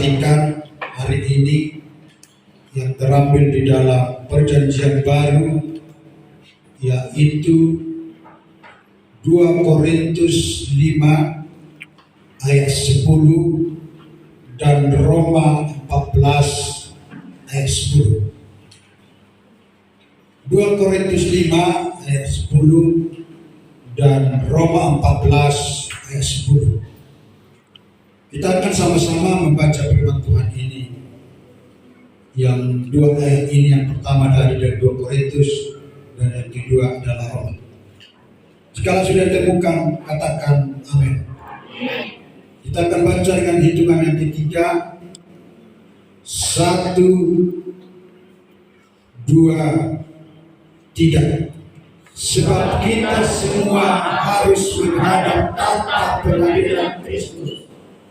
perhatikan hari ini yang terambil di dalam Perjanjian Baru, yaitu 2 Korintus 5 ayat 10 dan Roma 14 ayat 10. 2 Korintus 5 ayat 10 dan Roma 14 ayat 10. Kita akan sama-sama membaca firman Tuhan ini. Yang 2 ayat ini, yang pertama dari 2 Korintus dan yang kedua adalah Roma. Jika sudah ditemukan, katakan amin. Kita akan baca dengan hitungan yang ketiga. 1, 2, 3. Sebab kita semua harus menghadap tahta pengadilan Kristus,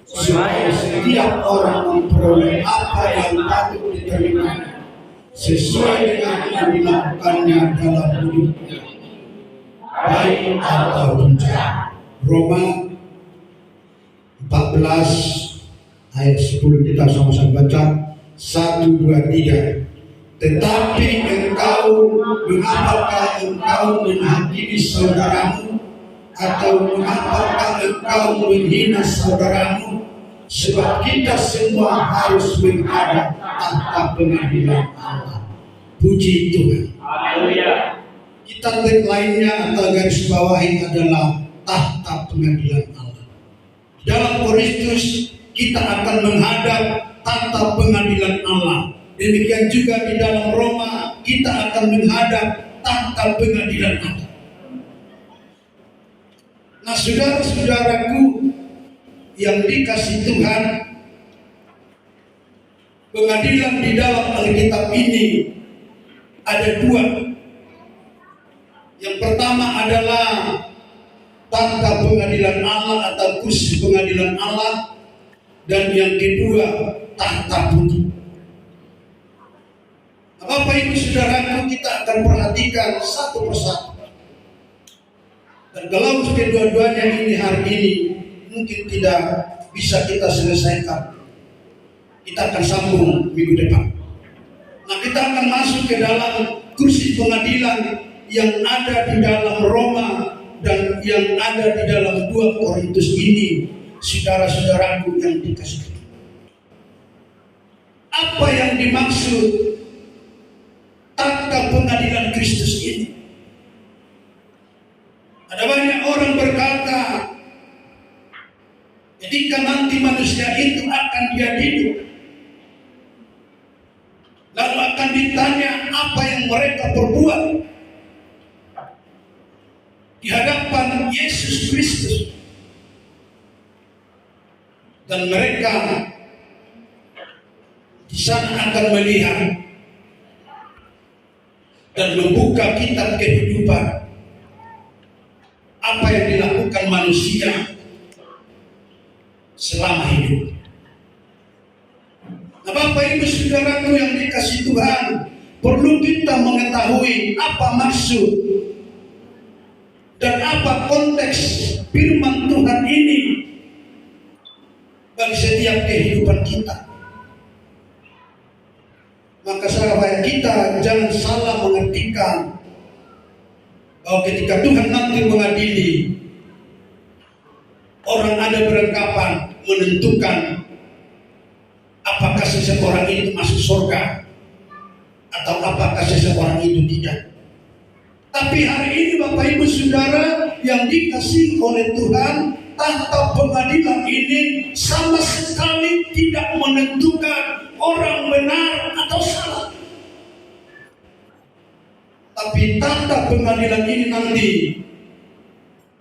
supaya setiap orang memperoleh apa yang patut diterima sesuai dengan yang dilakukannya dalam hidupnya, baik atau bencana. Roma 14 ayat 10 kita sama-sama baca. 1, 2, 3. Tetapi mengapakah engkau menghakimi saudaramu, atau mengapakah engkau menghina saudaramu? Sebab kita semua harus menghadap tahta pengadilan Allah. Puji Tuhan. Haleluya. Kita lainnya atau garis bawahi adalah tahta pengadilan Allah. Dalam Korintus kita akan menghadap tahta pengadilan Allah. Demikian juga di dalam Roma kita akan menghadap tahta pengadilan Allah. Nah, saudara-saudaraku yang dikasih Tuhan, pengadilan di dalam Alkitab ini ada 2. Yang pertama adalah tahta pengadilan Allah atau kursi pengadilan Allah, dan yang kedua tahta putih. Bapak Ibu Saudaraku, kita akan perhatikan satu persatu. Dan kalau kedua-duanya ini hari ini mungkin tidak bisa kita selesaikan, kita akan sambung minggu depan. Nah, kita akan masuk ke dalam kursi pengadilan yang ada di dalam Roma dan yang ada di dalam 2 Korintus ini, saudara-saudaraku yang dikasihi. Apa yang dimaksud tahta pengadilan Kristus ini? Ada banyak orang berkata, ketika nanti manusia itu akan dia hidup, lalu akan ditanya apa yang mereka perbuat di hadapan Yesus Kristus, dan mereka di sana akan melihat dan membuka kitab kehidupan, apa yang dilakukan manusia selama hidup. Nah, Bapak Ibu Saudaraku yang dikasih Tuhan, perlu kita mengetahui apa maksud dan apa konteks firman Tuhan ini bagi setiap kehidupan kita. Maka sahabat kita jangan salah mengartikan bahwa ketika Tuhan nanti mengadili, orang ada beranggapan menentukan apakah seseorang itu masuk surga atau apakah seseorang itu tidak. Tapi hari ini Bapak Ibu Saudara yang dikasihi oleh Tuhan, tahta pengadilan ini sama sekali tidak menentukan orang benar atau salah. Tapi tahta pengadilan ini nanti,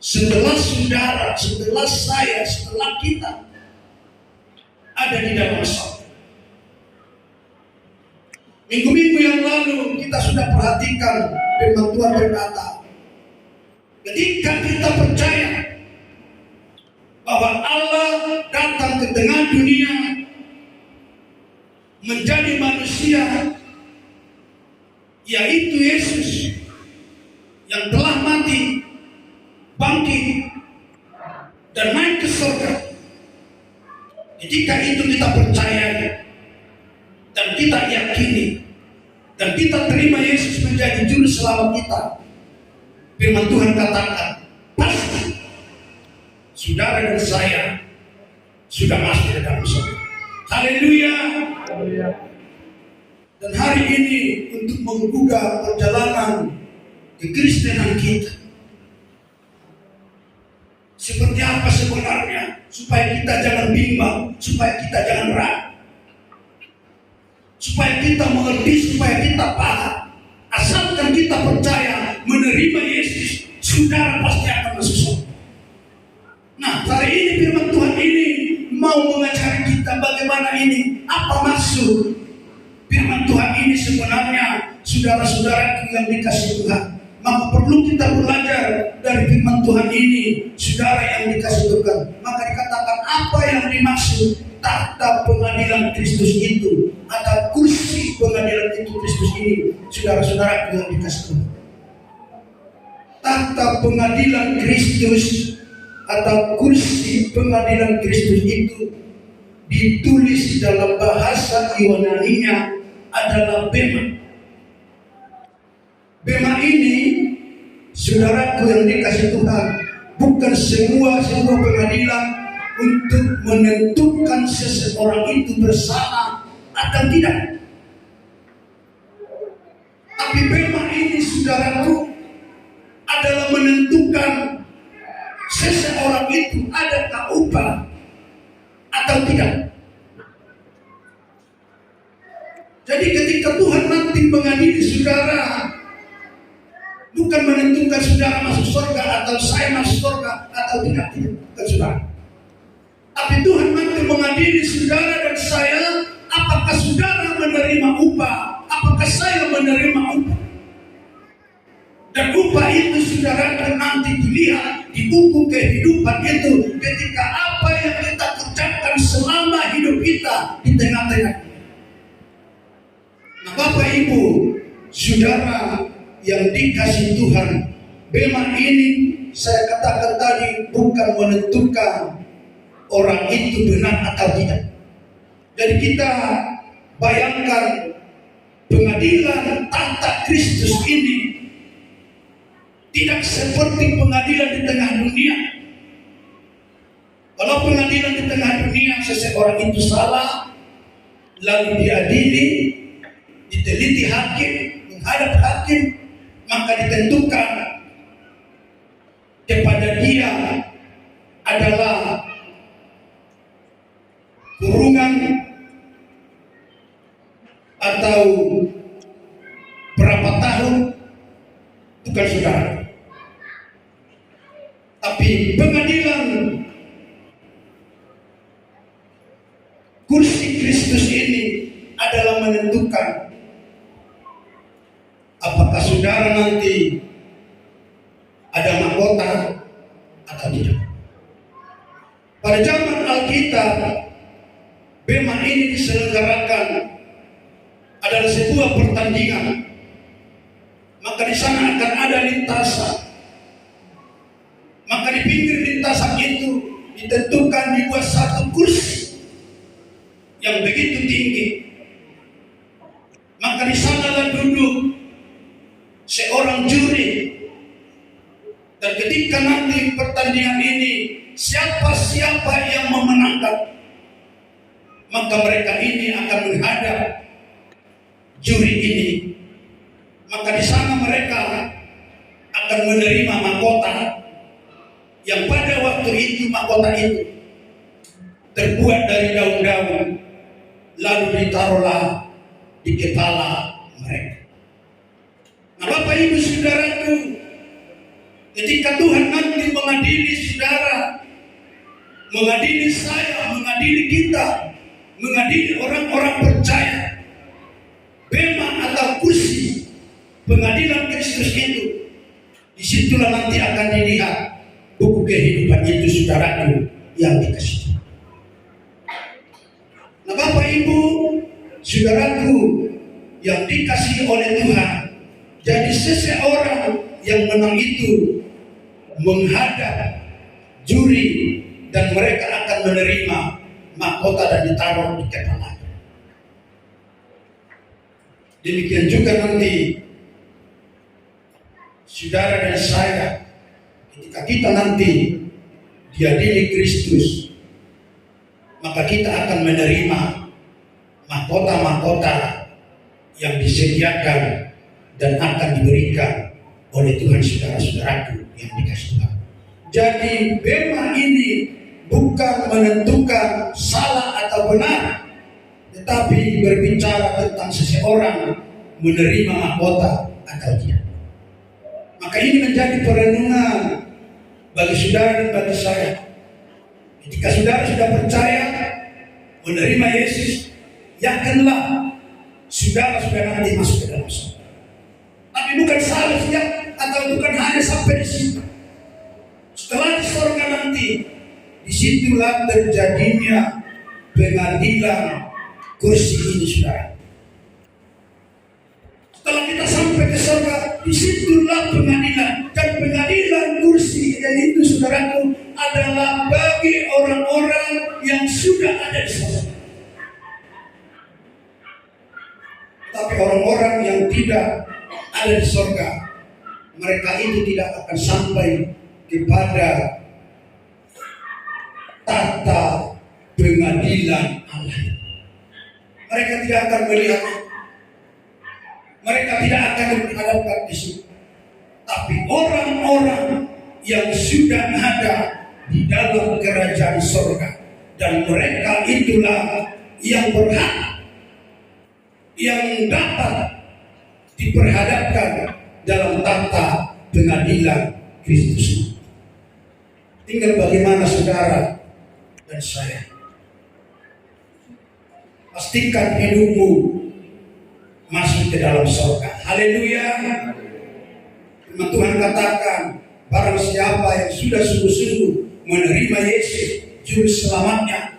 setelah saudara, setelah saya, setelah kita ada di dalam sorga. Minggu-minggu yang lalu kita sudah perhatikan firman Tuhan berkata, ketika kita percaya bahwa Allah datang ke tengah dunia menjadi manusia, yaitu Yesus yang telah mati, bangkit, dan naik ke surga. Ketika itu kita percaya dan kita yakini dan kita terima Yesus menjadi juru selamat kita, firman Tuhan katakan pasti saudara dan saya sudah masuk ke dalam surga. Haleluya. Dan hari ini untuk menggugah perjalanan kekristenan kita, seperti apa sebenarnya, supaya kita jangan bimbang, supaya kita jangan ragu, supaya kita mengerti, supaya kita paham. Asalkan kita percaya menerima Yesus, saudara pasti akan masuk surga. Nah, hari ini firman Tuhan ini mau mengajari kita bagaimana ini, apa maksud firman Tuhan ini sebenarnya, saudara-saudara yang dikasihi Tuhan. Maka perlu kita belajar dari firman Tuhan ini, saudara yang dikasihi Tuhan. Maka dikatakan apa yang dimaksud tahta pengadilan Kristus itu, atau kursi pengadilan itu Kristus ini, saudara-saudara yang dikasihi Tuhan. Tahta pengadilan Kristus atau kursi pengadilan Kristus itu ditulis dalam bahasa Yunani-nya adalah bema. Bema ini, saudaraku yang dikasihi Tuhan, bukan sebuah pengadilan untuk menentukan seseorang itu bersalah atau tidak. Tapi bema ini, saudaraku, adalah menentukan seseorang itu adakah upah atau tidak. Jadi ketika Tuhan nanti mengadili saudara, bukan menentukan saudara masuk surga atau saya masuk surga atau tidak, bukan saudara. Tapi Tuhan nanti mengadili saudara dan saya, apakah saudara menerima upah, apakah saya menerima upah. Dan upah itu saudara akan nanti dilihat di buku kehidupan itu, ketika apa yang kita kerjakan selama hidup kita di tengah-tengah. Nah, Bapak Ibu, saudara yang dikasihi Tuhan, bema ini saya katakan tadi bukan menentukan orang itu benar atau tidak. Jadi kita bayangkan pengadilan tahta Kristus ini tidak seperti pengadilan di tengah dunia. Kalau pengadilan di tengah dunia, seseorang itu salah, lalu diadili, diteliti hakim, menghadap hakim, maka ditentukan kepada dia adalah kurungan atau berapa tahun, bukan saudara. Tapi pengadilan kursi Kristus ini adalah menentukan apakah saudara nanti ada mahkota atau tidak. Pada zaman Alkitab, bema ini diselenggarakan adalah sebuah pertandingan. Maka di sana akan ada lintasan. Maka di pinggir lintasan itu ditentukan dibuat satu kursi yang begitu tinggi. Maka di sanalah duduk seorang juri. Dan ketika nanti pertandingan ini, siapa-siapa yang memenangkan, maka mereka ini akan menghadap juri ini. Maka di sana mereka akan menerima mahkota yang pada waktu itu mahkota itu terbuat dari daun-daun, lalu ditaruhlah di kepala mereka. Nah, Bapak Ibu saudaraku, ketika Tuhan nanti mengadili saudara, mengadili saya, mengadili kita, mengadili orang-orang percaya, bema atau kursi pengadilan Kristus itu, disitulah nanti akan dilihat buku kehidupan itu, saudaraku yang dikasihi. Nah, Bapak Ibu saudaraku yang dikasihi oleh Tuhan, jadi seseorang yang menang itu menghadap juri dan mereka akan menerima mahkota dan ditaruh di kepala. Demikian juga nanti saudara dan saya, ketika kita nanti diadili Kristus, maka kita akan menerima mahkota-mahkota yang disediakan dan akan diberikan oleh Tuhan saudara-saudaraku yang dikasih Tuhan. Jadi bema ini bukan menentukan salah atau benar, tetapi berbicara tentang seseorang menerima mahkota atau tidak. Maka ini menjadi perenungan bagi saudara dan bagi saya. Ketika saudara sudah percaya menerima Yesus, yakinlah saudara sudah nanti masuk ke dalam surga. Tapi bukan saja atau bukan hanya sampai di situ. Setelah di surga nanti, disitulah terjadinya pengadilan kursi ini, saudara. Setelah kita sampai ke surga, disitulah pengadilan. Dan pengadilan kursi itu, saudaraku, adalah bagi orang-orang yang sudah ada di surga. Tapi orang-orang yang tidak ada di surga, mereka itu tidak akan sampai kepada tata pengadilan Allah. Mereka tidak akan melihat, mereka tidak akan menghadapkan di situ. Tapi orang-orang yang sudah ada di dalam kerajaan surga, dan mereka itulah yang berhak, yang dapat diperhadapkan dalam tata pengadilan Kristus. Tinggal bagaimana saudara dan saya. Pastikan hidupmu masuk ke dalam surga. Haleluya. Firman Tuhan katakan, barang siapa yang sudah sungguh-sungguh menerima Yesus juru selamatnya,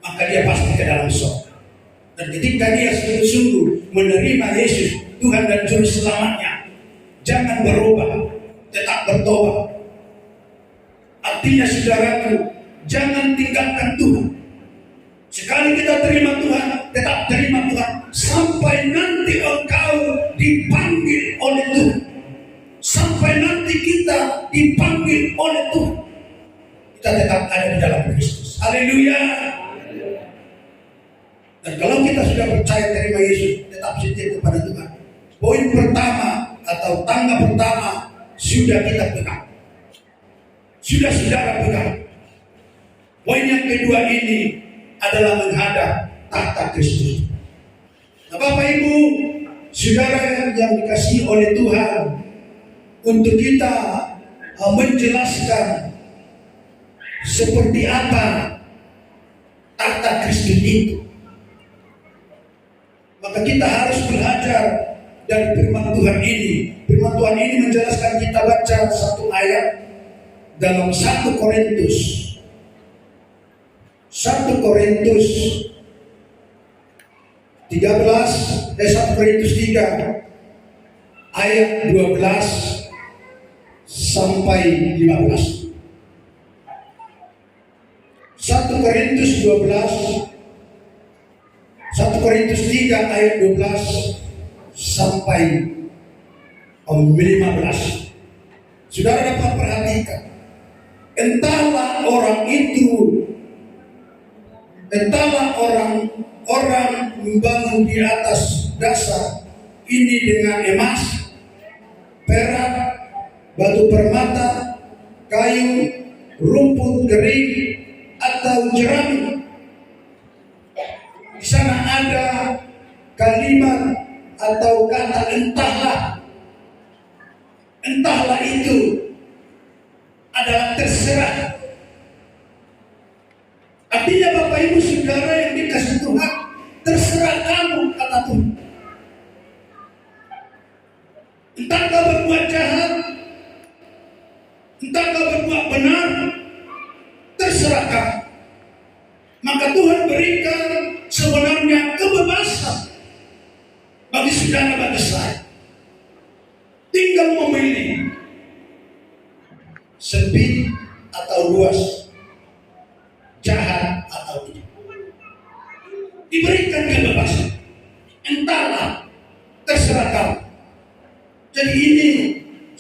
maka dia pasti ke dalam surga. Dan ketika dia sungguh-sungguh menerima Yesus Tuhan dan juru selamatnya, jangan berubah, tetap bertobat. Artinya saudaraku, jangan tinggalkan Tuhan. Sekali kita terima Tuhan, tetap terima Tuhan sampai nanti engkau dipanggil oleh Tuhan. Sampai nanti kita dipanggil oleh Tuhan, kita tetap ada di dalam Kristus. Haleluya. Dan kalau kita sudah percaya terima Yesus, tetap setia kepada Tuhan. Poin pertama atau tangga pertama sudah kita pegang, sudah saudara pegang. Poin yang kedua ini adalah menghadap tahta Kristus. Nah, Bapak Ibu, saudara yang dikasihi oleh Tuhan, untuk kita menjelaskan seperti apa tahta Kristus itu, maka kita harus belajar dari firman Tuhan ini. Firman Tuhan ini menjelaskan, kita baca satu ayat dalam 1 Korintus 13 1 Korintus 3 ayat 12 sampai 15. 1 Korintus 3 ayat 12 sampai 15. Saudara dapat perhatikan, entahlah orang membangun di atas dasar ini dengan emas, perak, batu permata, kayu, rumput kering, atau jerami. Di sana ada kalimat atau kata entahlah. Entahlah itu adalah terserah. Artinya Bapak Ibu saudara yang dikasih Tuhan, terserah kamu, kata Tuhan. Entah kau berbuat jahat, entah kau berbuat benar, terserah kamu. Maka Tuhan berikan sebenarnya kebebasan bagi saudara, bagi saya. Tinggal memilih sempit atau luas, jahat atau diberikan kebebasan. Entahlah, terserah kamu. Jadi ini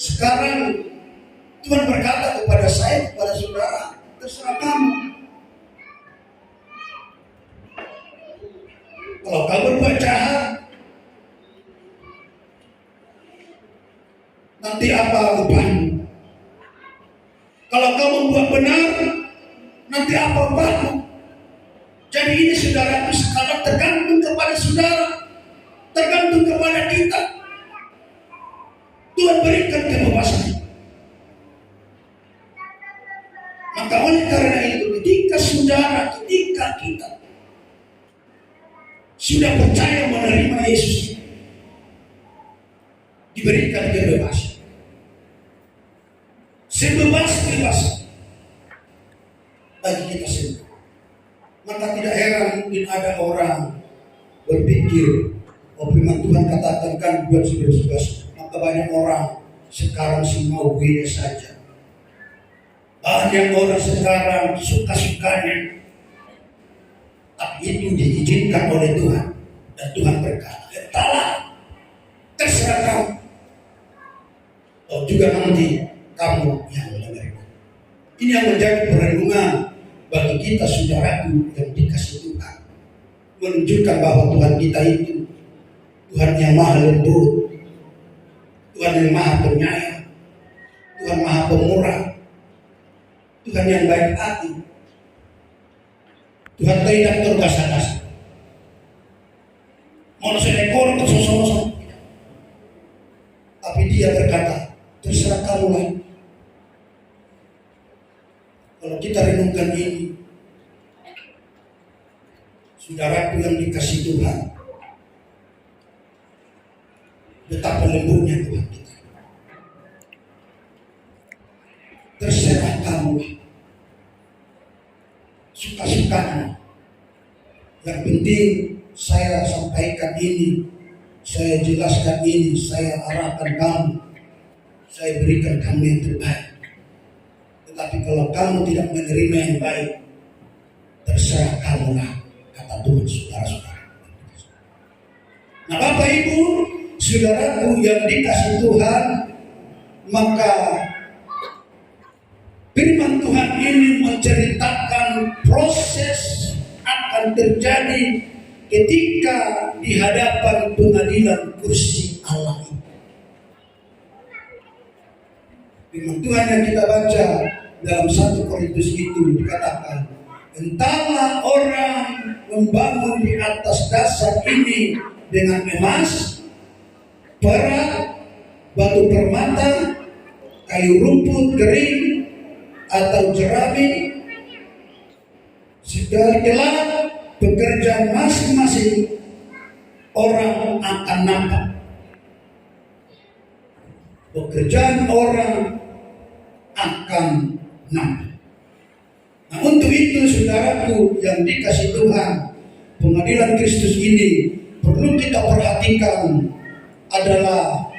sekarang Tuhan berkata kepada saya, kepada saudara, terserah kamu. Kalau kamu berbuat jahat, nanti apa upahmu? Kalau kamu membuat benar, nanti apa upahmu? Jadi ini saudara, sekarang tergantung kepada saudara, tergantung kepada kita. Tuhan berikan kebebasan. Maka oleh karena itu, ketika kita sudah percaya menerima Yesus, diberikan kebebasan. Sebebas-bebas bagi kita semua. Maka tidak heran mungkin ada orang berpikir, oh firman Tuhan katakan kan buat sebebas-bebas. Maka banyak orang sekarang mau gaya saja. Banyak orang sekarang suka-sukanya. Tapi itu diizinkan oleh Tuhan. Dan Tuhan berkata, entahlah, terserah kamu. Oh juga nanti kamu yang menerima. Ini yang menjadi perenungan bagi kita saudaraku yang dikasih Tuhan. Menunjukkan bahwa Tuhan kita itu Tuhan yang maha lembut, Tuhan yang maha penyayang, Tuhan maha pemurah, Tuhan yang baik hati, Tuhan tidak tergasa-gasa. Mau seekor atau sosok-sosok, tapi Dia berkata, terserah kamu lah. Kalau kita renungkan ini, saudaraku yang dikasih Tuhan, betapa lembutnya Tuhan kita. Terserah kamu, suka-sukanya. Yang penting saya sampaikan ini, saya jelaskan ini, saya arahkan kamu, saya berikan kamu yang terbaik. Tetapi kalau kamu tidak menerima yang baik, terserah kamu lah, kata Tuhan saudara-saudara. Nah Bapak Ibu, saudaraku yang dikasih Tuhan, maka firman Tuhan ini menceritakan proses akan terjadi ketika di hadapan pengadilan kursi Allah. Firman Tuhan yang kita baca dalam 1 Korintus itu dikatakan, entahlah orang membangun di atas dasar ini dengan emas, perak, batu permata, kayu rumput kering, atau jerami, segala pekerjaan masing-masing orang akan nampak. Pekerjaan orang akan nampak. Nah untuk itu saudaraku yang dikasih Tuhan, pengadilan Kristus ini perlu kita perhatikan adalah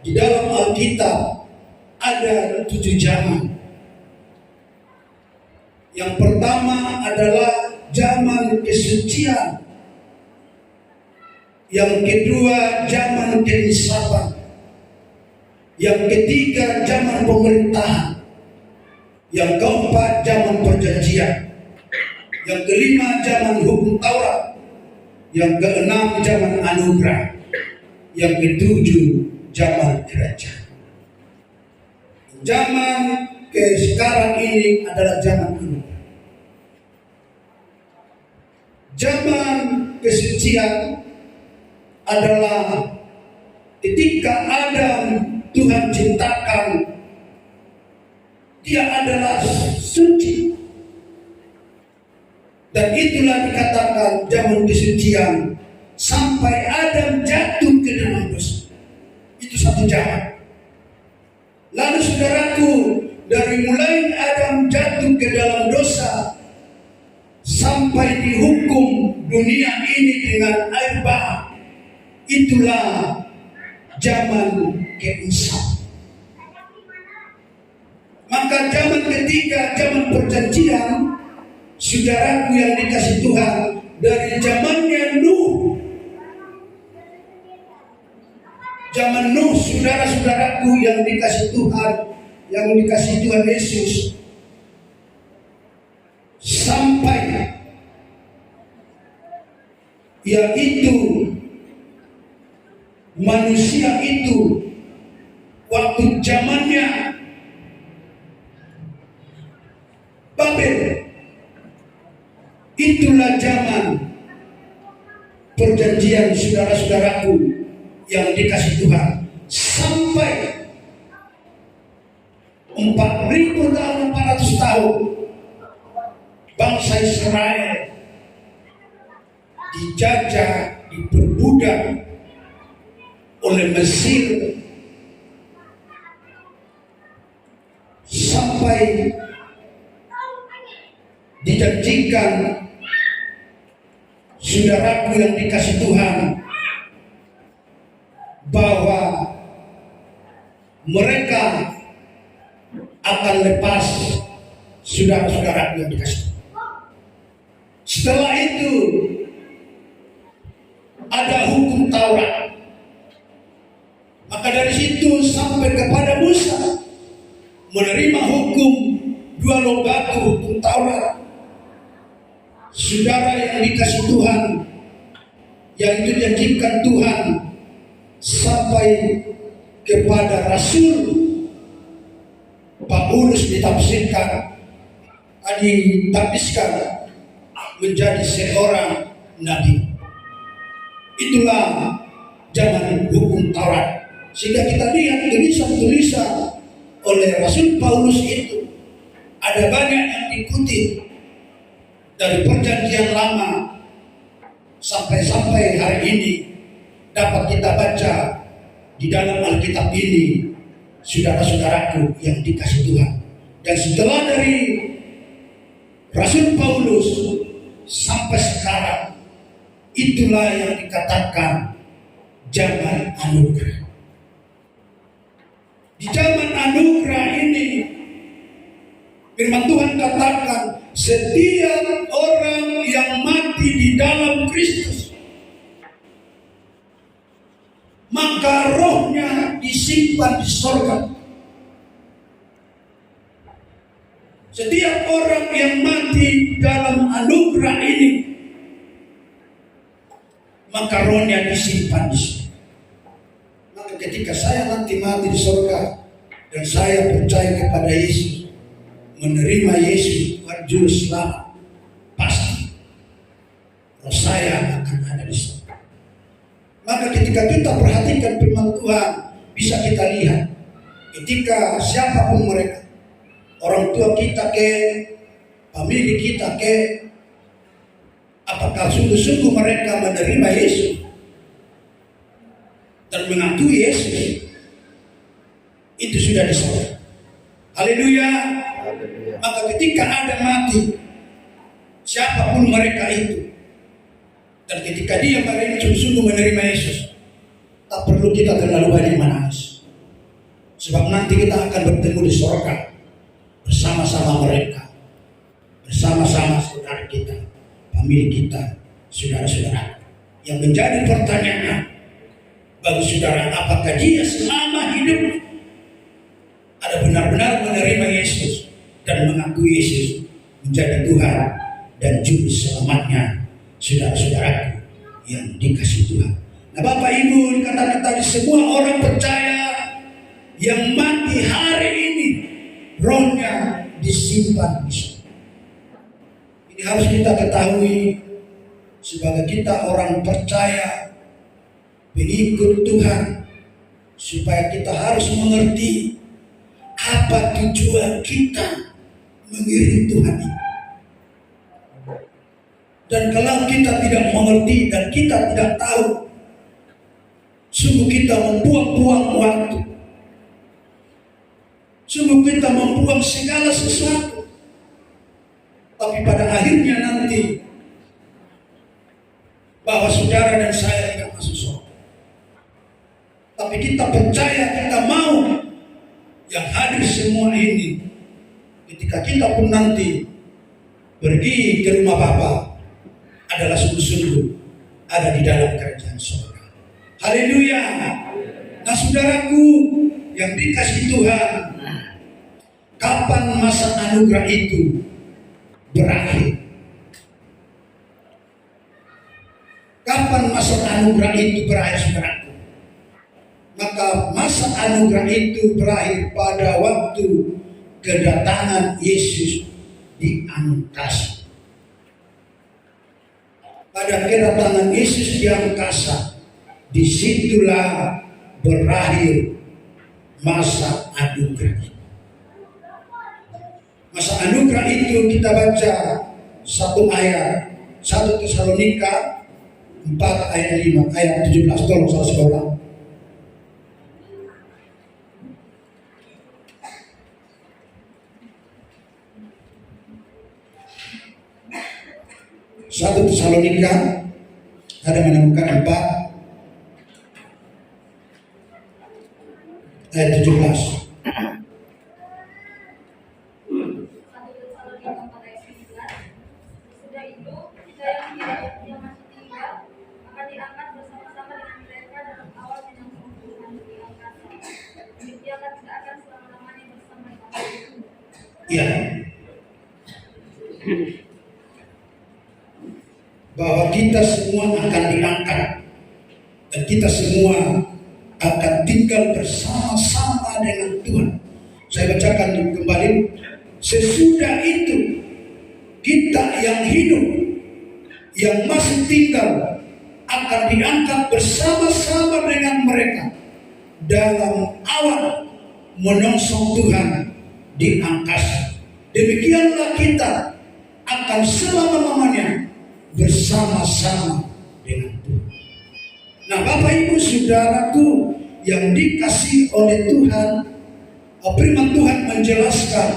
di dalam Alkitab ada 7 zaman. Yang pertama adalah zaman kesucian. Yang kedua zaman keisapan. Yang ketiga zaman pemerintahan. Yang keempat zaman perjanjian. Yang kelima zaman hukum Taurat. Yang keenam zaman anugerah. Yang ketujuh zaman kerajaan. Zaman sekarang ini adalah zaman anugerah. Zaman kesucian adalah ketika Adam Tuhan ciptakan, dia adalah suci. Dan itulah dikatakan zaman kesucian sampai Adam jatuh ke dalam dosa. Itu satu zaman. Lalu saudaraku, dari mulai Adam jatuh ke dalam dosa sampai dihukum dunia ini dengan air bah, itulah zaman keisapan. Maka zaman ketiga, zaman perjanjian, saudaraku yang dikasih Tuhan, dari zamannya Nuh. Zaman Nuh, saudara-saudaraku yang dikasih Tuhan, yang dikasih Tuhan Yesus, sampai yaitu manusia itu waktu zamannya Babel, itulah zaman perjanjian saudara-saudaraku yang dikasih Tuhan, sampai 4.400 tahun bangsa Israel dijajah, diperbudak oleh Mesir, sampai dijanjikan saudaraku yang dikasih Tuhan bahwa mereka akan lepas saudara-saudaraku yang dikasih. Setelah itu ada hukum Taurat. Maka dari situ sampai kepada Musa menerima hukum 2 lobatu, hukum Taurat. Saudara yang dikasih Tuhan, yang dijanjikan Tuhan, sampai kepada Rasul Paulus ditafsirkan, ditabiskan menjadi seorang nabi. Itulah zaman hukum Taurat. Sehingga kita lihat tulisan-tulisan oleh Rasul Paulus itu ada banyak yang dikutip dari perjanjian lama sampai hari ini dapat kita baca di dalam Alkitab ini, saudara-saudaraku yang dikasih Tuhan. Dan setelah dari Rasul Paulus sampai sekarang, itulah yang dikatakan zaman anugerah. Di zaman anugerah ini, firman Tuhan katakan, setiap orang yang mati di dalam Kristus, maka rohnya disimpan di sorga. Setiap orang yang mati dalam anugerah ini, maka rohnya disimpan di sorga. Maka ketika saya nanti mati di sorga dan saya percaya kepada Yesus, menerima Yesus Tuhan Juru Selamat, pasti roh saya akan ada di sorga. Maka ketika kita perhatikan firman Tuhan, bisa kita lihat ketika siapapun mereka, orang tua kita ke, famili kita ke, apakah sungguh-sungguh mereka menerima Yesus dan mengakui Yesus, itu sudah di sorga. Haleluya. Maka ketika ada mati, siapapun mereka itu, dan ketika dia sungguh-sungguh menerima Yesus, tak perlu kita terlalu banyak menangis, sebab nanti kita akan bertemu di sorga bersama-sama mereka, bersama-sama saudara kita, famili kita, saudara-saudara. Yang menjadi pertanyaan bagi saudara, apakah dia selama hidup ada benar-benar menerima Yesus dan mengakui Yesus menjadi Tuhan dan Juru Selamatnya, saudara-saudaraku yang dikasih Tuhan. Nah, Bapak Ibu, dikatakan tadi semua orang percaya yang mati hari ini, rohnya disimpan di sorga. Ini harus kita ketahui sebagai kita orang percaya, pengikut Tuhan, supaya kita harus mengerti apa tujuan kita mengiring Tuhan ini. Dan kalau kita tidak mengerti dan kita tidak tahu, sungguh kita membuang-buang waktu, sungguh kita membuang segala sesuatu. Tapi pada akhirnya nanti, bahwa saudara dan saya tidak masuk surga. Tapi kita percaya, kita mau yang hadir semua ini, ketika kita pun nanti pergi ke rumah Bapa, adalah sungguh-sungguh ada di dalam kerajaan surga. Haleluya. Nah saudaraku yang dikasihi Tuhan, kapan masa anugerah itu berakhir? Kapan masa anugerah itu berakhir, saudaraku? Maka masa anugerah itu berakhir pada waktu kedatangan Yesus di angkasa. Pada kedatangan Yesus di angkasa, disitulah berakhir masa anugerah itu. Masa anugerah itu kita baca satu ayat 1 Tesalonika 4 ayat 5 ayat 17. Tolong saya sekolah. 1 Tesalonika ada menemukan 4 ayat 17. Ya, bahwa kita semua akan diangkat dan kita semua akan tinggal bersama-sama dengan Tuhan. Saya bacakan kembali. Sesudah itu kita yang hidup, yang masih tinggal, akan diangkat bersama-sama dengan mereka dalam awan menyongsong Tuhan di angkasa. Demikianlah kita akan selama-lamanya bersama-sama dengan Tuhan. Nah, Bapak Ibu Saudaraku yang dikasihi oleh Tuhan, firman Tuhan menjelaskan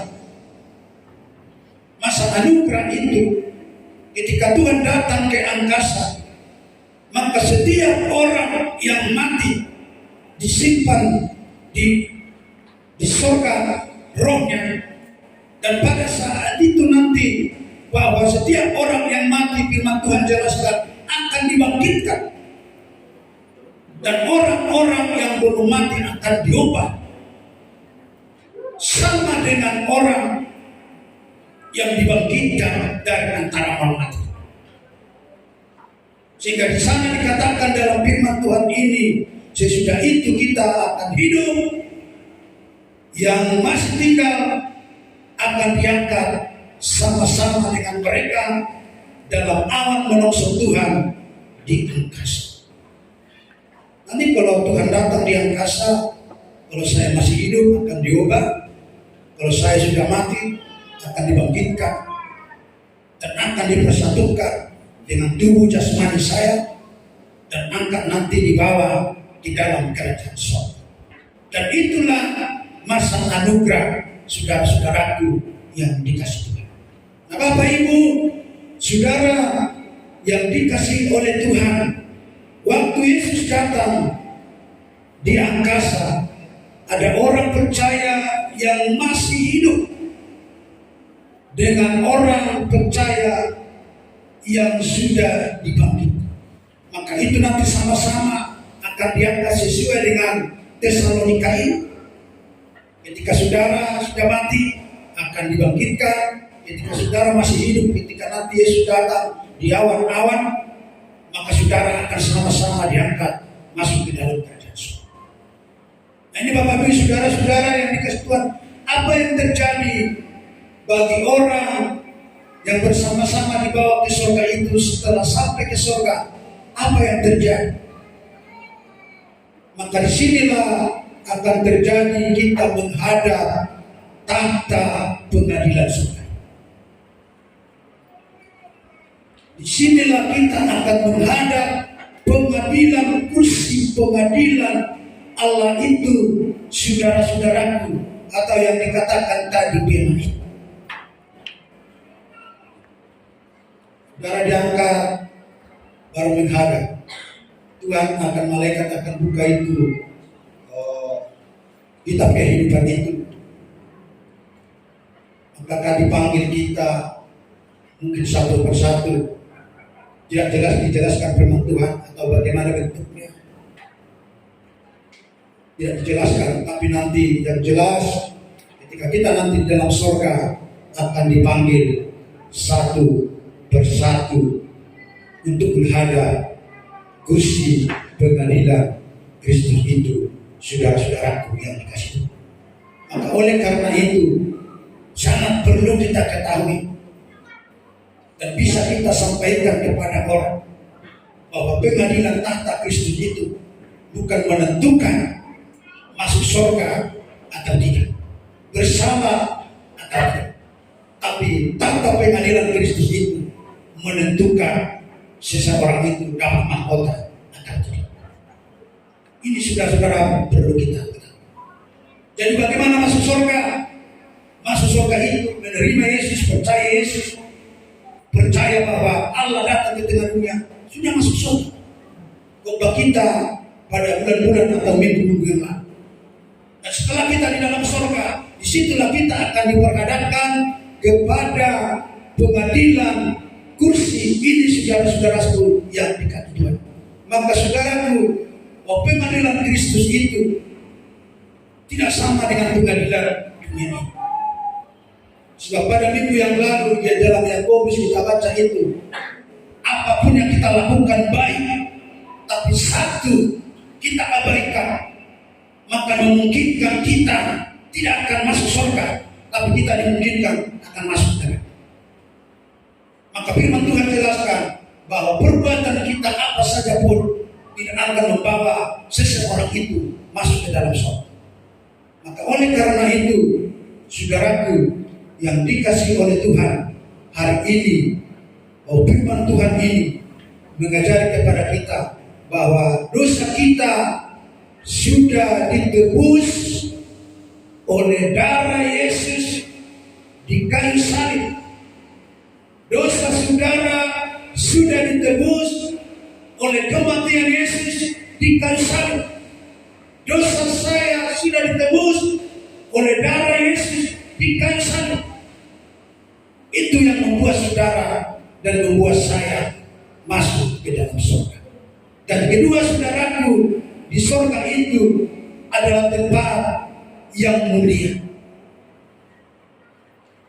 masa anugerah itu ketika Tuhan datang ke angkasa, maka setiap orang yang mati disimpan di surga rohnya, dan pada saat itu nanti bahwa setiap orang yang mati, firman Tuhan jelaskan, akan dibangkitkan, dan orang-orang yang belum mati akan diubah sama dengan orang yang dibangkitkan dari antara orang mati. Sehingga di sana dikatakan dalam firman Tuhan ini, sesudah itu kita akan hidup, yang masih tinggal akan diangkat sama-sama dengan mereka dalam awan menyongsong Tuhan di angkasa. Nanti kalau Tuhan datang di angkasa, kalau saya masih hidup akan diubah, kalau saya sudah mati akan dibangkitkan dan akan dipersatukan dengan tubuh jasmani saya dan angkat nanti dibawa di dalam kerajaan surga. Dan itulah masa anugerah saudara-saudaraku yang dikasihi Tuhan. Nah, Bapak Ibu Saudara yang dikasihi oleh Tuhan, waktu Yesus datang di angkasa, ada orang percaya yang masih hidup dengan orang percaya yang sudah dibangkitkan. Maka itu nanti sama-sama akan diangkat sesuai dengan Tesalonika ini. Ketika saudara sudah mati akan dibangkitkan, ketika saudara masih hidup, ketika nanti Yesus datang di awan-awan, maka saudara akan sama-sama diangkat masuk ke dalam kerajaan surga. Nah, ini Bapak Ibu saudara-saudara yang dikasihi Tuhan, apa yang terjadi bagi orang yang bersama-sama dibawa ke surga itu setelah sampai ke surga? Apa yang terjadi? Maka disinilah akan terjadi kita menghadap tahta pengadilan surga. Disinilah kita akan menghadap pengadilan, kursi pengadilan Allah itu, saudara-saudaraku, atau yang dikatakan tadi bema itu. Saudara diangkat baru menghadap Tuhan, akan malaikat akan buka itu kitab kehidupan itu. Apakah dipanggil kita mungkin satu persatu, Tidak jelas dijelaskan firman Tuhan atau bagaimana bentuknya. Tidak dijelaskan, tapi nanti yang jelas ketika kita nanti di dalam surga akan dipanggil satu persatu untuk menghadap kursi pengadilan Kristus itu, saudara-saudaraku yang dikasihi. Maka oleh karena itu sangat perlu kita ketahui dan bisa kita sampaikan kepada orang bahwa pengadilan tahta Kristus itu bukan menentukan masuk surga atau tidak, bersama atau tidak, tapi tahta pengadilan Kristus itu menentukan seseorang itu dapat mahkota atau tidak. Ini saudara-saudara perlu kita ketahui. Jadi bagaimana masuk surga? Masuk surga itu menerima Yesus, percaya Yesus, percaya bahwa Allah datang ke tengah dunia, sudah masuk surga. Khotbah kita pada bulan-bulan atau minggu-minggu yang lalu. Dan setelah kita di dalam surga, disitulah kita akan diperhadapkan kepada pengadilan kursi ini, saudara-saudaraku yang dikasihi Tuhan. Maka saudaraku, pengadilan Kristus itu tidak sama dengan pengadilan dunia ini. Sebab pada minggu yang lalu di dalam Yakobus kita baca itu, apapun yang kita lakukan baik, tapi satu kita abaikan, maka memungkinkan kita tidak akan masuk surga, tapi kita dimungkinkan akan masuk neraka. Maka firman Tuhan jelaskan bahwa perbuatan kita apa saja pun tidak akan membawa seseorang itu masuk ke dalam surga. Maka oleh karena itu, saudaraku yang dikasihi oleh Tuhan, hari ini bahwa firman Tuhan ini mengajari kepada kita bahwa dosa kita sudah ditebus oleh darah Yesus di kayu salib. Dosa saudara sudah ditebus oleh kematian Yesus di kayu salib. Dosa saya sudah ditebus oleh darah Yesus di kayu salib. Itu yang membuat saudara dan membuat saya masuk ke dalam surga. Dan kedua saudaraku, di surga itu adalah tempat yang mulia.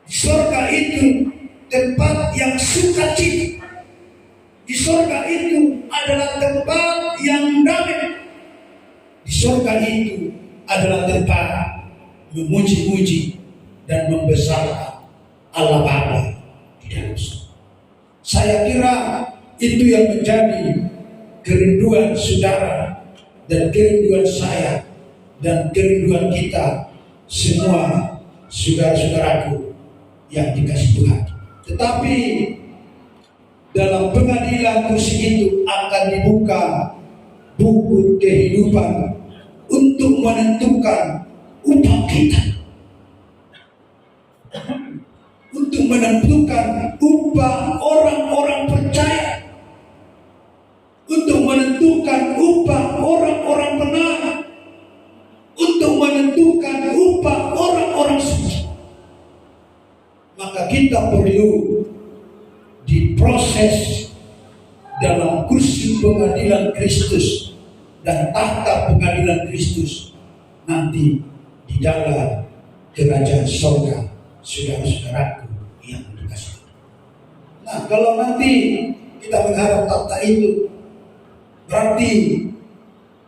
Di surga itu tempat yang sukacita. Di surga itu adalah tempat yang damai. Di surga itu adalah tempat memuji-muji dan membesarkan Allah Bapa di dalam surga. Saya kira itu yang menjadi kerinduan saudara dan kerinduan saya dan kerinduan kita semua, saudara-saudaraku yang dikasihi Tuhan. Tetapi dalam pengadilan kursi itu akan dibuka buku kehidupan untuk menentukan upah kita, untuk menentukan upah orang-orang percaya, untuk menentukan upah orang-orang benar, untuk menentukan upah orang-orang suci. Maka kita perlu diproses dalam kursi pengadilan Kristus dan tahta pengadilan Kristus nanti di dalam kerajaan surga, saudara-saudaraku yang dikasihi. Nah, kalau nanti kita mengharap tahta itu, berarti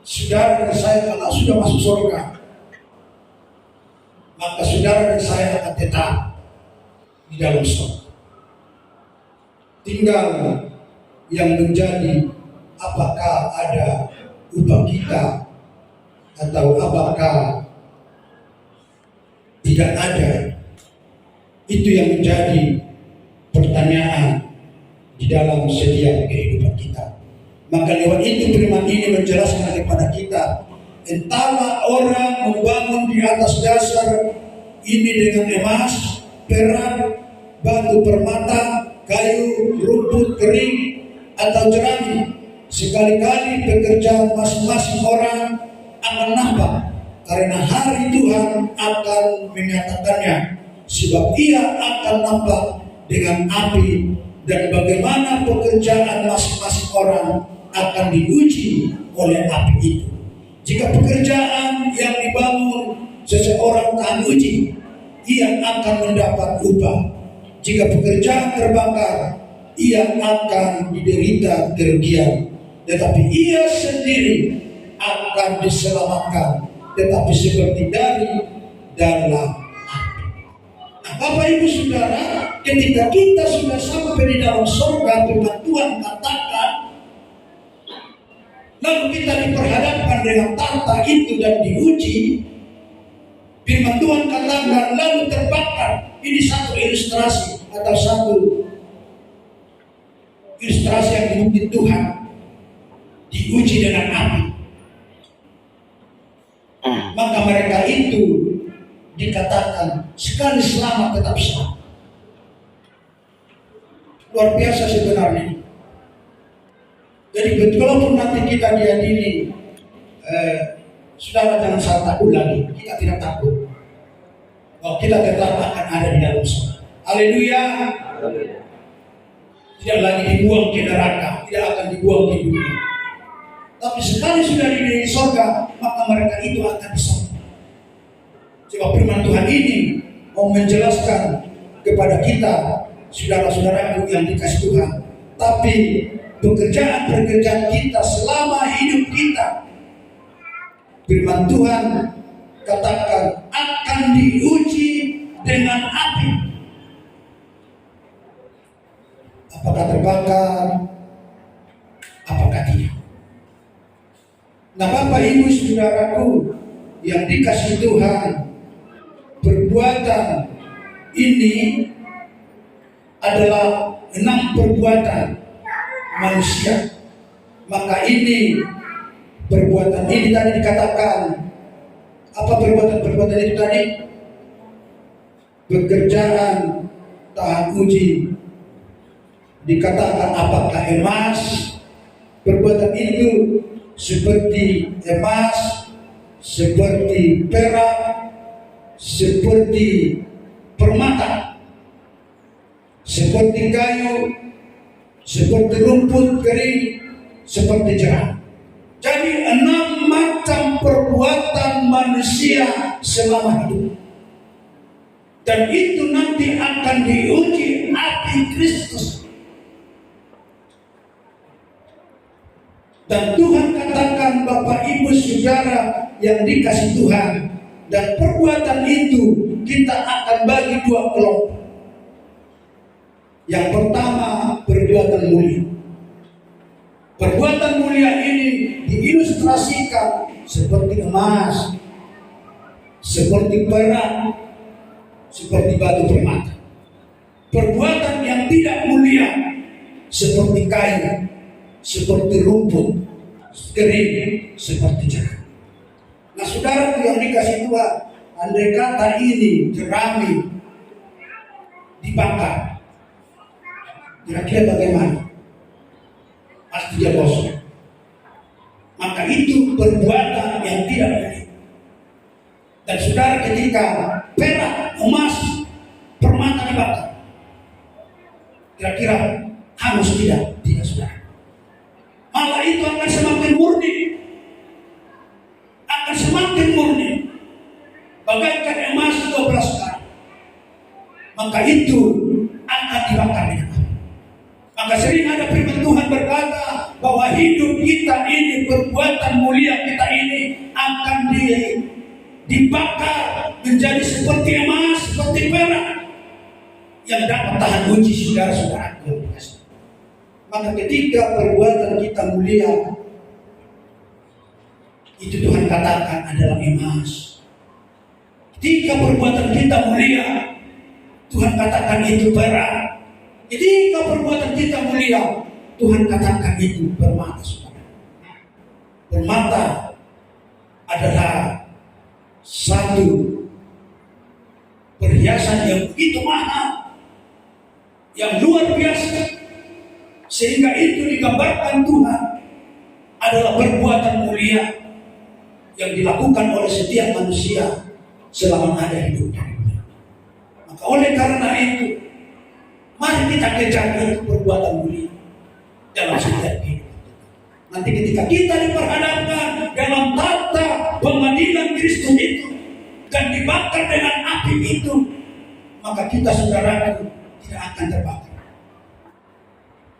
saudara dan saya kalau sudah masuk surga, maka saudara dan saya akan tetap di dalam surga. Tinggal yang menjadi apakah ada upah kita atau apakah tidak ada. Itu yang menjadi pertanyaan di dalam setiap kehidupan kita. Maka lewat itu firman ini menjelaskan kepada kita, entahlah orang membangun di atas dasar ini dengan emas, perak, batu permata, kayu, rumput kering, atau jerami. Sekali-kali pekerjaan masing-masing orang akan nampak, karena hari Tuhan akan menyatakannya, sebab ia akan nampak dengan api dan bagaimana pekerjaan masing-masing orang akan diuji oleh api itu. Jika pekerjaan yang dibangun seseorang tahan uji, ia akan mendapat upah. Jika pekerjaan terbakar, ia akan diderita kerugian. Tetapi ia sendiri akan diselamatkan, tetapi seperti dari dalam api. Nah, Bapak Ibu Saudara, ketika kita sudah sampai di dalam surga, firman Tuhan katakan, lalu kita diperhadapkan dengan tahta itu dan diuji. Firman Tuhan katakan lalu terbakar. Ini satu ilustrasi atau satu ilustrasi yang dimungkin Tuhan diuji dengan api. Maka mereka itu dikatakan sekali selamat tetap selamat. Luar biasa sebenarnya. Jadi walaupun nanti kita diadili, saudara jangan salah takut lagi. Kita tidak takut. Bahwa kita tetap akan ada di dalam surga. Haleluya. Tidak lagi dibuang ke neraka, tidak akan dibuang ke dunia. Tapi sekali sudah di surga, maka mereka itu akan diselamatkan. Sebab firman Tuhan ini mau menjelaskan kepada kita, saudara-saudaraku yang dikasih Tuhan. Tapi pekerjaan-pekerjaan kita selama hidup kita, firman Tuhan katakan akan diuji dengan api. Apakah terbakar? Apakah tidak? Nah, Bapak Ibu Saudaraku yang dikasih Tuhan, perbuatan ini adalah 6 perbuatan manusia. Maka ini perbuatan ini tadi dikatakan, apa perbuatan itu tadi? Pekerjaan tahan uji. Dikatakan apakah emas? Perbuatan itu seperti emas, seperti perak, seperti permata, seperti kayu, seperti rumput kering, seperti jerami. Jadi 6 macam perbuatan manusia selama hidup. Dan itu nanti akan diuji api Kristus. Dan Tuhan katakan Bapak Ibu Saudara yang dikasih Tuhan, dan perbuatan itu kita akan bagi 2 kelompok. Yang pertama perbuatan mulia. Perbuatan mulia ini diilustrasikan seperti emas, seperti perak, seperti batu permata. Perbuatan yang tidak mulia seperti kayu, seperti rumput kering, seperti jerami. Nah, saudara yang dikasih Tuhan, andai kata ini jerami dibakar, kira-kira bagaimana? Pasti dia gosong. Maka itu perbuatan yang tidak mulia. Dan saudara ketika perak, emas, permata dibakar, kira-kira hangus tidak? Tidak, saudara. Malah itu akan semakin murni. Akan semakin murni. Bagaikan emas 12 kali. Maka itu akan dibakar dengan api. Maka sering ada firman Tuhan berkata bahwa hidup kita ini, perbuatan mulia kita ini akan dibakar menjadi seperti emas, seperti perak yang dapat tahan uji saudara-saudara. Maka ketika perbuatan kita mulia, itu Tuhan katakan adalah emas. Ketika perbuatan kita mulia, Tuhan katakan itu perak. Ketika perbuatan kita mulia, Tuhan katakan itu permata. Permata adalah satu perhiasan yang begitu mahal, yang luar biasa. Sehingga itu digambarkan Tuhan adalah perbuatan mulia yang dilakukan oleh setiap manusia selama ada hidup. Maka oleh karena itu, Mari kita kejar itu perbuatan mulia dalam setiap hidup. Nanti ketika kita diperhadapkan dalam tata pengadilan Kristus itu dan dibakar dengan api itu, maka kita saudaraku tidak akan terbakar.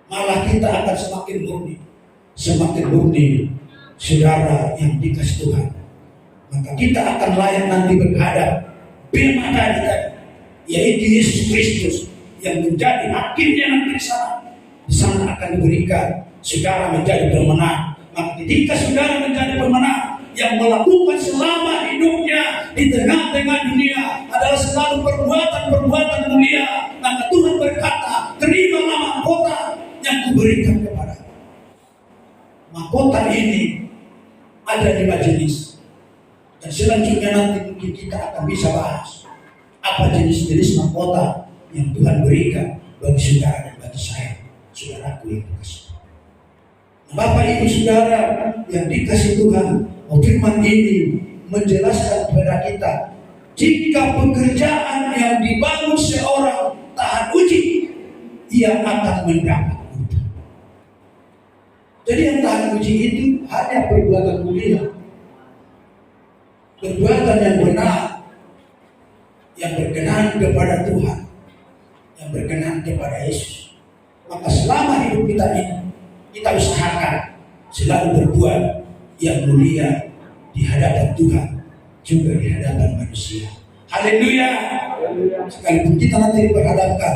Malah kita akan semakin murni saudara yang dikasih Tuhan. Maka kita akan layak nanti berhadap firman tadi, yaitu Yesus Kristus yang menjadi hakimnya nanti di sana. Di sana akan diberikan saudara menjadi pemenang. Maka ketika saudara menjadi pemenang, yang melakukan selama hidupnya di tengah-tengah dunia adalah selalu perbuatan-perbuatan mulia, maka Tuhan berkata, terimalah mahkota yang kuberikan kepada. Mahkota ini ada di majelis, dan selanjutnya nanti mungkin kita akan bisa bahas apa jenis-jenis mahkota yang Tuhan berikan bagi saudara dan bagi saya, saudaraku yang dikasih. Bapak Ibu Saudara yang dikasih Tuhan, firman ini menjelaskan kepada kita, jika pekerjaan yang dibangun seorang tahan uji, ia akan mendapat mutu. Jadi yang tahan uji itu hanya perbuatan mulia, perbuatan yang benar, yang berkenan kepada Tuhan, yang berkenan kepada Yesus. Maka selama hidup kita ini, kita usahakan selalu berbuat yang mulia di hadapan Tuhan, juga di hadapan manusia. Haleluya. Sekalipun kita nanti diperhadapkan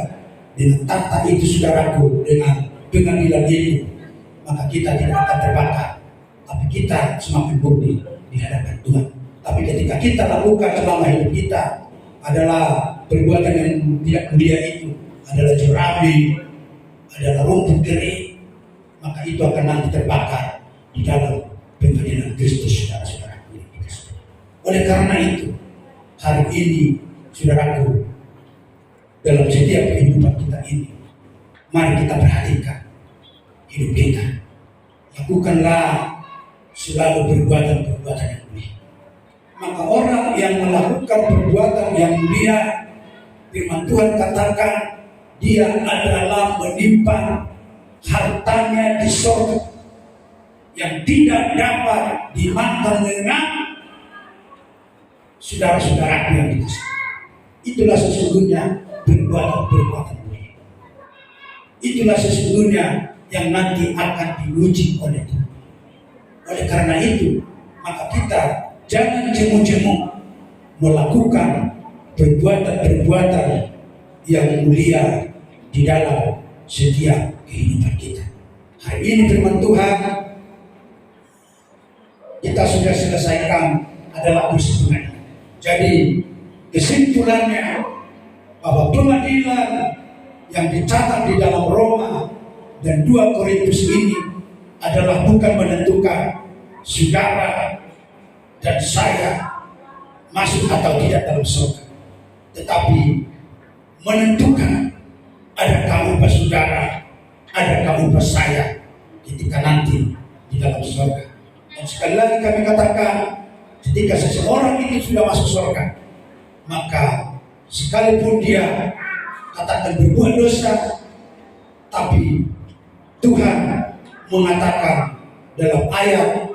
dengan tata itu saudaraku, dengan pengadilan itu, maka kita tidak akan terbakar, tapi kita semakin murni di hadapan Tuhan. Tapi ketika kita lakukan selama hidup kita adalah perbuatan yang tidak mulia itu, adalah jerami, adalah rumput kering, maka itu akan nanti terbakar di dalam pengadilan Kristus, saudara-saudara. Oleh karena itu, hari ini, saudaraku, dalam setiap kehidupan kita ini, mari kita perhatikan hidup kita. Lakukanlah selalu perbuatan-perbuatan yang mulia. Maka orang yang melakukan perbuatan yang mulia, firman Tuhan katakan, dia adalah menyimpan hartanya di surga yang tidak dapat dimakan dengan saudara-saudaraku yang dikasih. Itulah sesungguhnya perbuatan-perbuatan mulia. Itulah sesungguhnya yang nanti akan diuji oleh Tuhan. Oleh karena itu, maka kita jangan jemu-jemu melakukan perbuatan-perbuatan yang mulia di dalam setiap kehidupan kita. Hari ini firman Tuhan kita sudah selesaikan adalah pengadilan. Jadi kesimpulannya bahwa pengadilan yang dicatat di dalam Roma dan 2 Korintus ini adalah bukan menentukan saudara dan saya masuk atau tidak dalam surga, tetapi menentukan adakah upah saudara, adakah upah saya ketika nanti di dalam surga. Dan sekali lagi kami katakan, ketika seseorang itu sudah masuk surga, maka sekalipun dia katakan berbuat dosa, tapi Tuhan mengatakan dalam ayat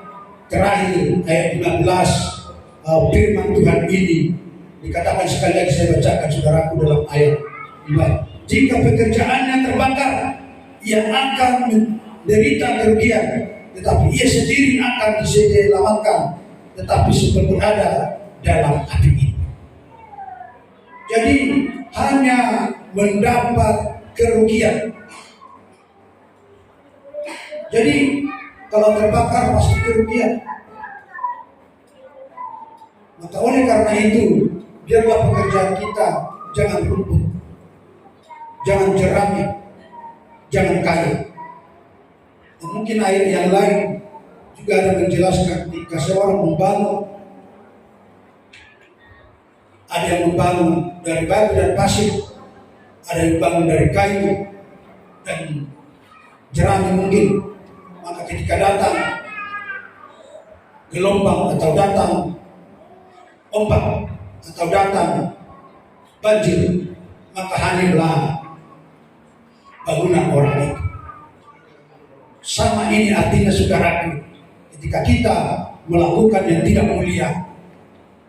terakhir, ayat 15, firman Tuhan ini dikatakan, sekali lagi saya bacakan saudaraku dalam ayat 5. Jika pekerjaannya terbakar, ia akan menderita kerugian, tetapi ia sendiri akan diselamatkan, tetapi seperti ada dalam api ini. Jadi hanya mendapat kerugian. Jadi kalau terbakar pasti kerugian. Maka oleh karena itu, biarlah pekerjaan kita jangan rumput, jangan jerami, jangan kayu. Dan mungkin ayat yang lain juga ada menjelaskan ketika seorang membangun, ada yang membangun dari batu dan pasir, ada yang membangun dari kayu dan jerami mungkin. Maka ketika datang gelombang atau datang ombak atau datang banjir, maka hanyutlah bangunan orang itu. Sama ini artinya saudaraku, ketika kita melakukan yang tidak mulia,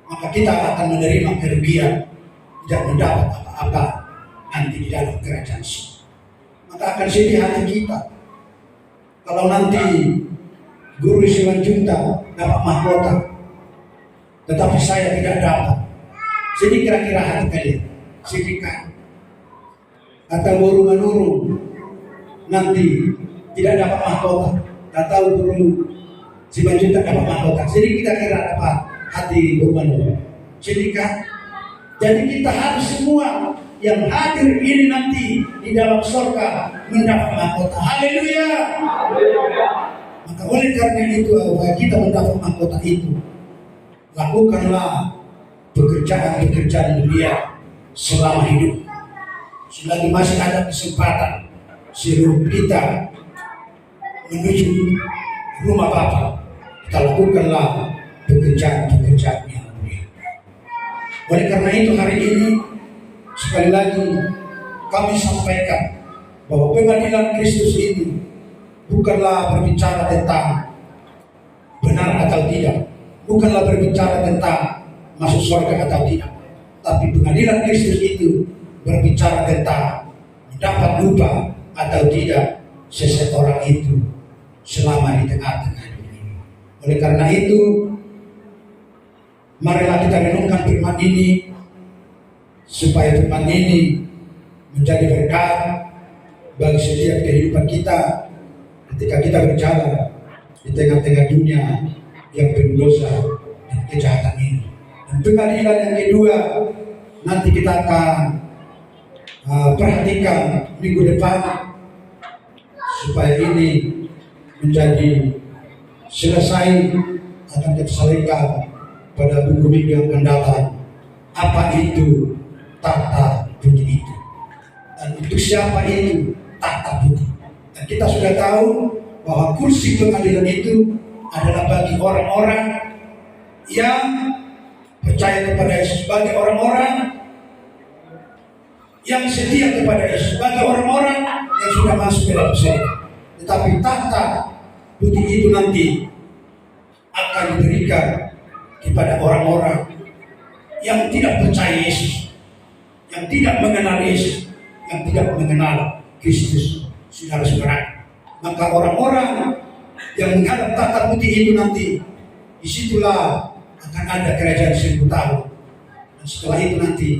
maka kita akan menerima kerugian, tidak mendapat apa-apa nanti di dalam kerajaan surga. Maka akan sedih hati kita kalau nanti Guru Simanjunta dapat mahkota, tetapi saya tidak dapat. Jadi kira-kira hati kalian sedih kan? Atau Guru Manurung nanti tidak dapat mahkota, atau Guru Simanjunta dapat mahkota. Jadi kita kira dapat hati Guru Manurung. Sedih kan? Jadi kita harus semua yang hadir ini nanti di dalam surga mendapat mahkota. Haleluya. Maka oleh karena itu, kita mendapat mahkota itu, lakukanlah pekerjaan-pekerjaan mulia selama hidup. Selagi masih ada kesempatan seluruh kita menuju rumah Bapa, kita lakukanlah pekerjaan-pekerjaan yang mulia. Oleh karena itu hari ini sekali lagi kami sampaikan bahwa pengadilan Kristus ini bukanlah berbicara tentang benar atau tidak, bukanlah berbicara tentang masuk surga atau tidak, tapi pengadilan Kristus itu berbicara tentang mendapat upah atau tidak seseorang itu selama di tengah-tengah dunia. Oleh karena itu, marilah kita renungkan firman ini supaya firman ini menjadi berkat bagi setiap kehidupan kita ketika kita berjalan di tengah-tengah dunia yang penuh dosa dan kejahatan ini. Dan pengadilan yang kedua nanti kita akan perhatikan minggu depan supaya ini menjadi selesai, akan kita selesaikan pada minggu-minggu yang akan datang. Apa itu tata budi itu? Dan untuk siapa itu tata budi? Dan kita sudah tahu bahwa kursi pengadilan itu adalah bagi orang-orang yang percaya kepada Yesus, bagi orang-orang yang setia kepada Yesus, bagi orang-orang yang sudah masuk ke dalam surga. Tetapi tata budi itu nanti akan diberikan kepada orang-orang yang tidak percaya Yesus, yang tidak mengenal Yesus, yang tidak mengenal Kristus. Saudara-saudara, maka orang-orang yang menghadap tata putih itu nanti, disitulah akan ada kerajaan 1000 tahun, dan setelah itu nanti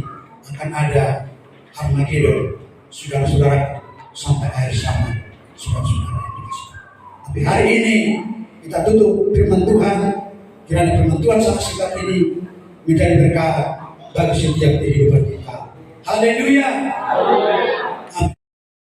akan ada Armageddon, saudara-saudara, sampai akhir zaman, saudara-saudara. Tapi hari ini kita tutup firman Tuhan, kiranya firman Tuhan saat singkat ini menjadi berkat bagi setiap kehidupan kita. Haleluya.